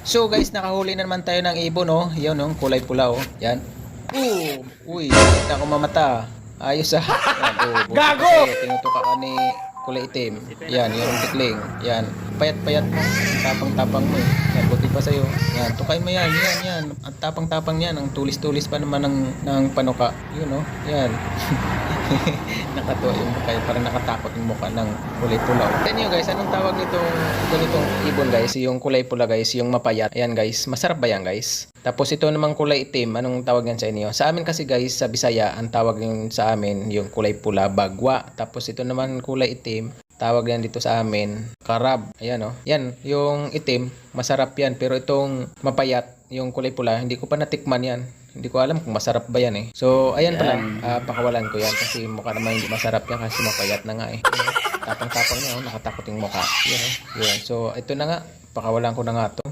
So guys, nakahuli na naman tayo ng ibon, oh. Yan, oh, kulay pula, oh. Yan. Uy, kita ko mamata. Ayos ah. Yan, oh, gago! Tinutuka ka ni kulay itim. Yan, yung tikling. Yan. Payat-payat mo. Tapang-tapang mo, eh. Yan, buti pa sa'yo. Yan, tukay mo yan. Yan. Ang tapang-tapang yan. Ang tulis-tulis pa naman ng panuka. Yun, oh. Yan. Nakatuwa yung mukha, parang nakatakot yung mukha ng kulay pula. Then yun guys, anong tawag nitong ganitong ibon guys? Yung kulay pula guys, yung mapayat. Ayan guys, masarap ba yan guys? Tapos ito namang kulay itim, anong tawag yan sa inyo? Sa amin kasi guys, sa Bisaya, ang tawag yung sa amin, yung kulay pula, bagwa. Tapos ito naman kulay itim, tawag yan dito sa amin, karab. Ayan oh. Yan, yung itim, masarap yan. Pero itong mapayat, yung kulay pula, hindi ko pa natikman yan. Hindi ko alam kung masarap ba yan eh. So, ayan pala, pakawalan ko yan kasi mukha naman hindi masarap yan kasi mapayat na nga eh. Tapang-tapang niya, oh, nakatakot yung mukha. Yan oh. Yan. So, ito na nga, pakawalan ko na nga to.